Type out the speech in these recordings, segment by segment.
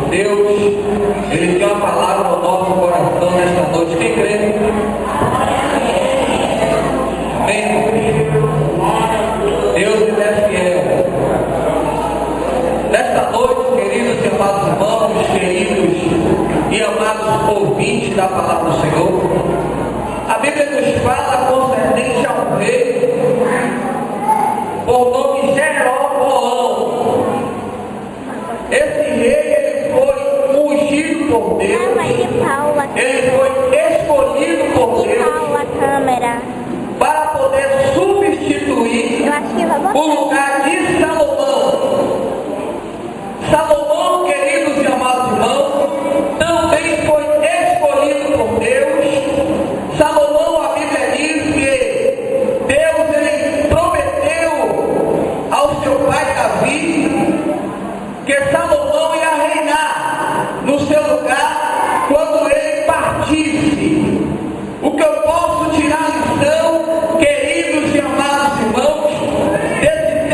Deus, Ele tem uma palavra no nosso coração nesta noite. Quem crê? Amém? Deus Ele é fiel. Nesta noite, queridos e amados irmãos, queridos e amados ouvintes da palavra do Senhor, a Bíblia nos fala concernente a um rei, por nome Jeroboão. Esse rei, ele foi ungido por Deus, ele foi escolhido por Deus para poder substituir o lugar de Salomão. Salomão, queridos e amados irmãos, também foi escolhido por Deus. Salomão, a Bíblia diz que Deus ele prometeu ao seu pai Davi que Salomão ia reinar no seu lugar quando ele partisse. O que eu posso tirar então, queridos e amados irmãos, desse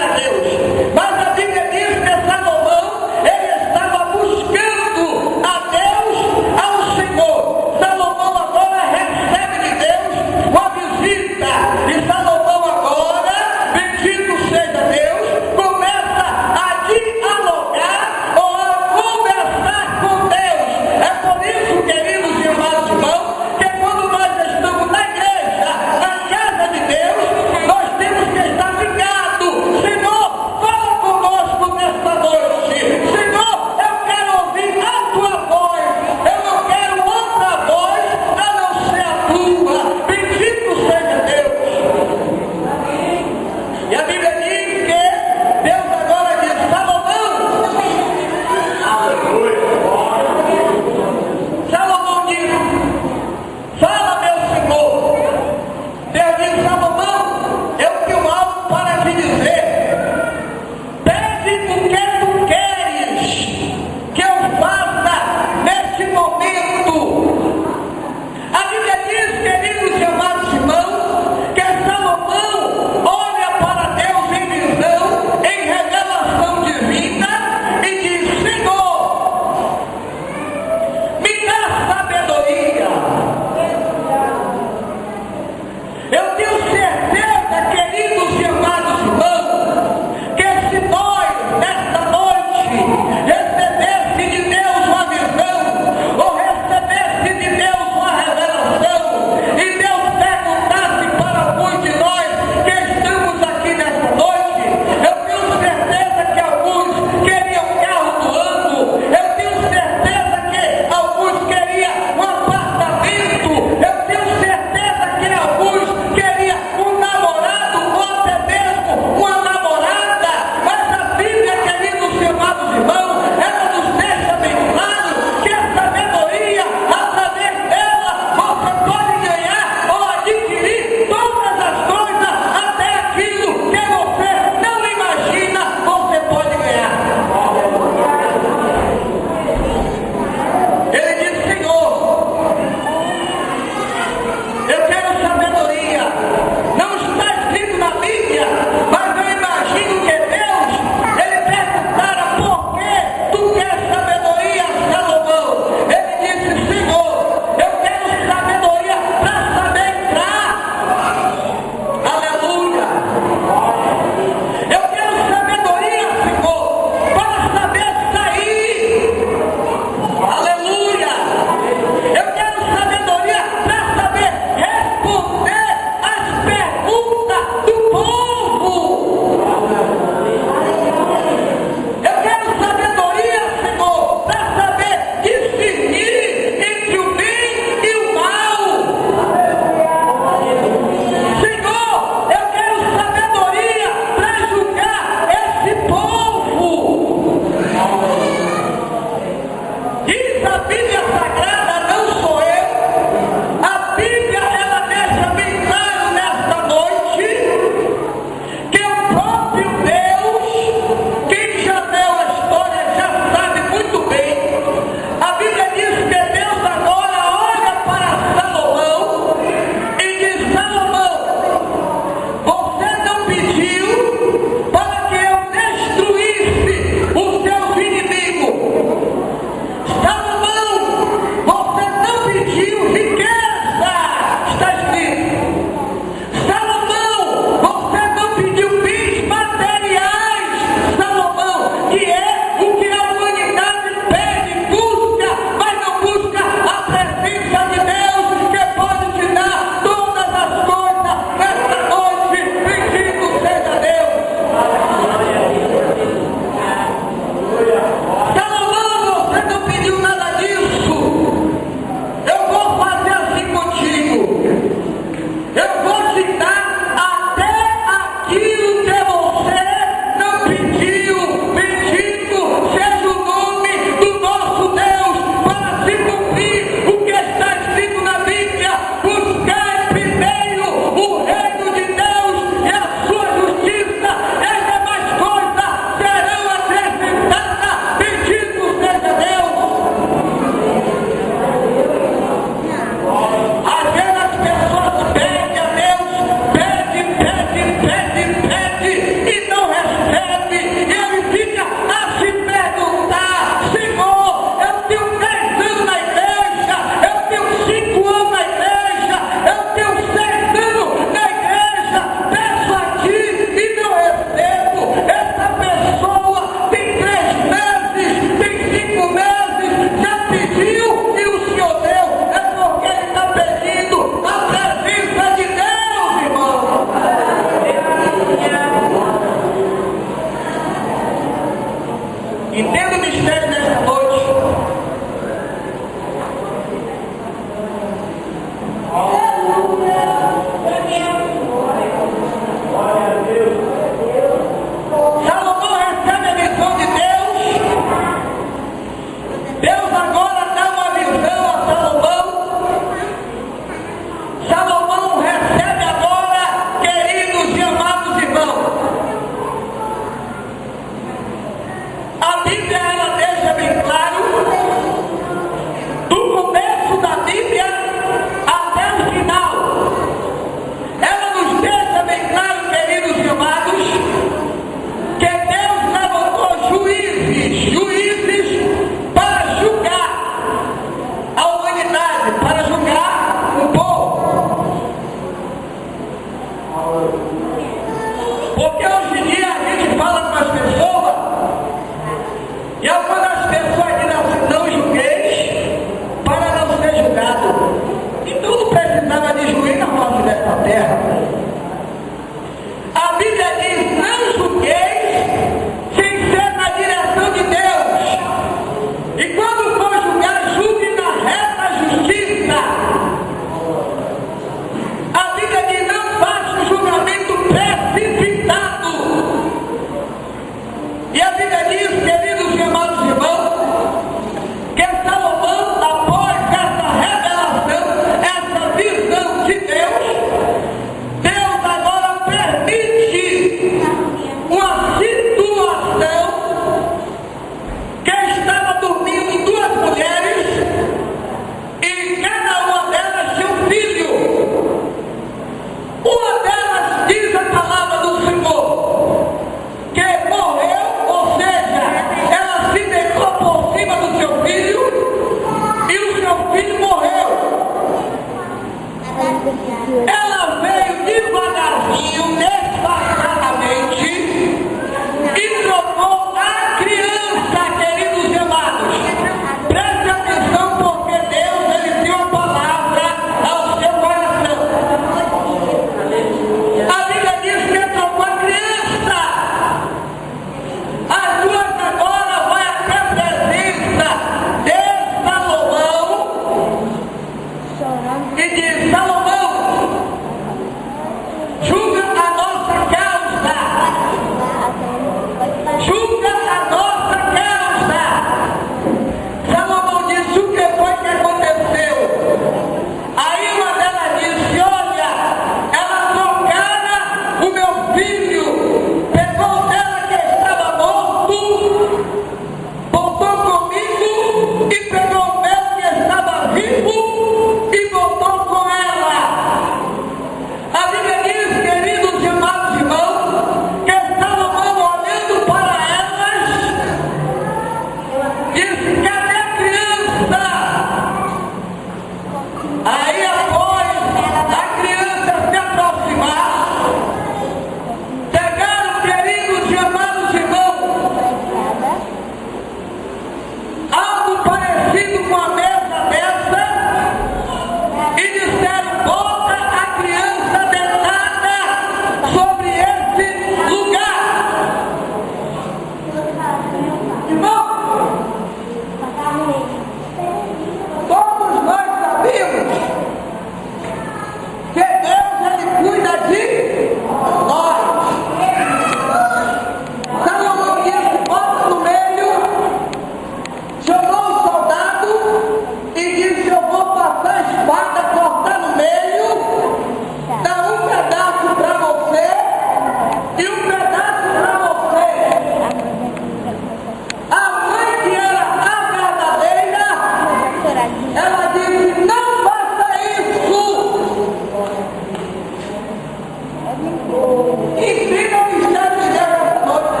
Ensina o mistério de Deus essa noite.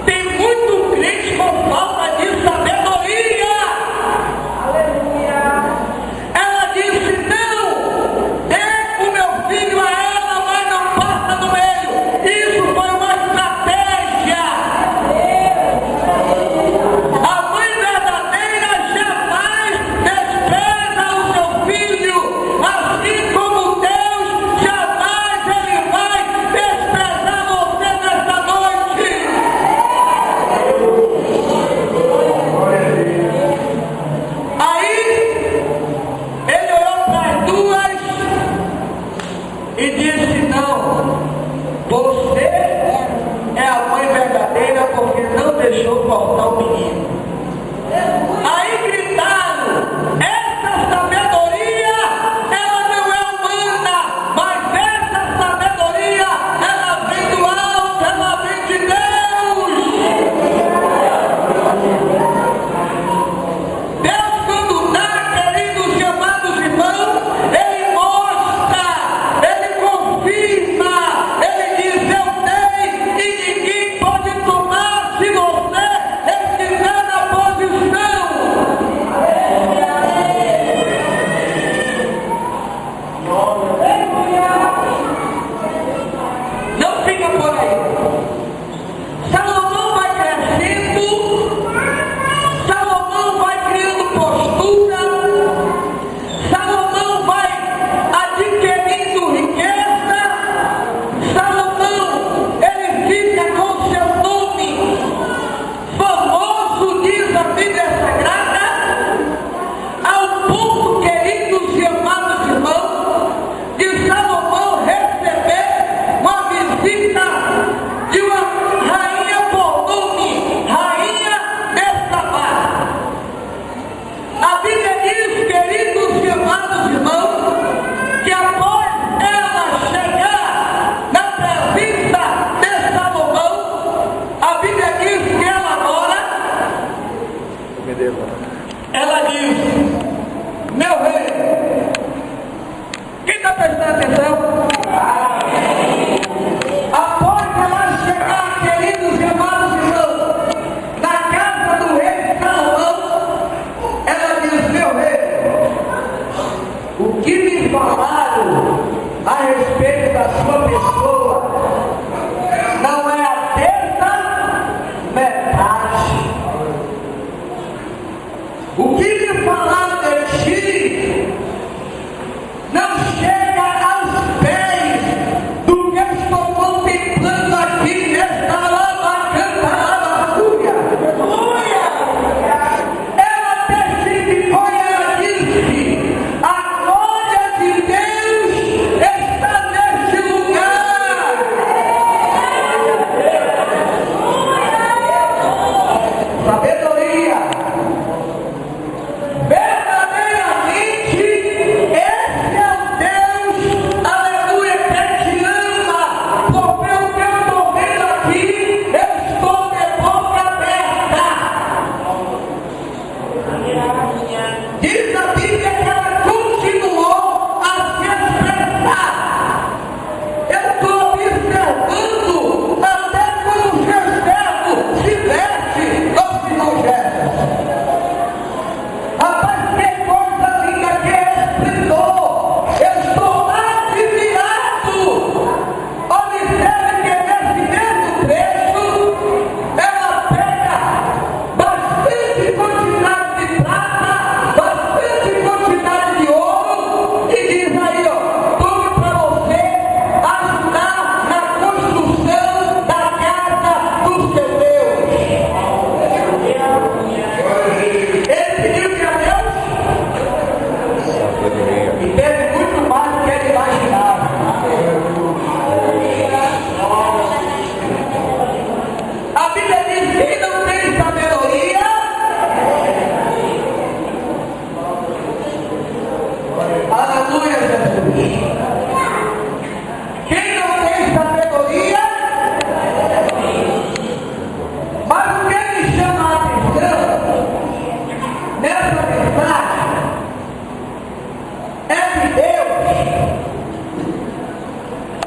Tem muito crente com falta de sabedoria. Aleluia. Ela disse: não, dê o meu filho a ela, mas não passa no meio. Isso foi uma estratégia. A mãe verdadeira jamais despreza o seu filho, assim como Deus jamais ele vai desprezar você nessa noite. Aí ele olhou para as duas e disse: não, você é a mãe verdadeira porque não deixou faltar o menino. Aí gritaram: essa sabedoria, ela não é humana, mas essa sabedoria, ela vem do alto, ela vem de Deus. Deus, quando dá, queridos e amados irmãos, Ele mostra, Ele confirma, Ele diz: eu dei, e ninguém pode tomar se você estiver na posição.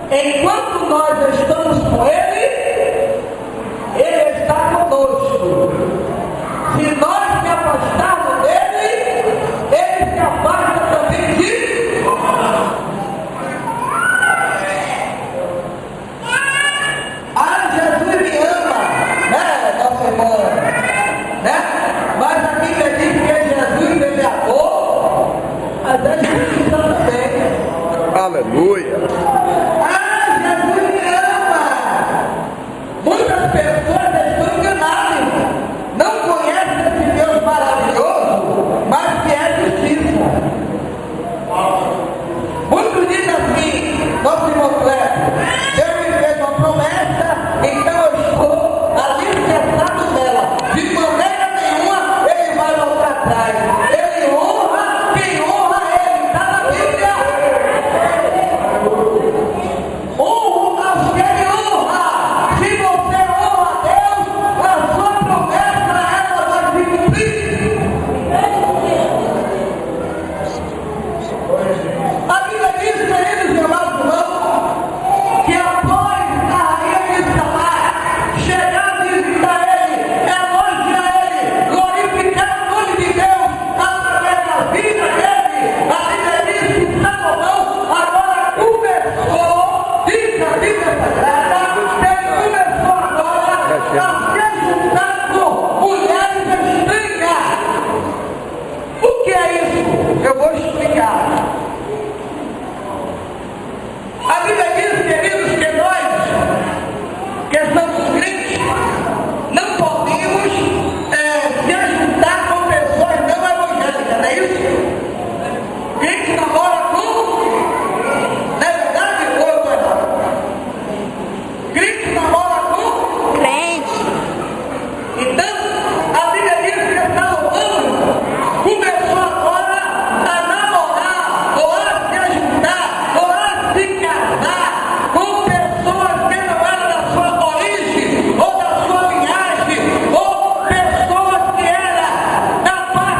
Enquanto nós estamos com Ele, Ele está conosco. Se nós se afastarmos dele, Ele se afasta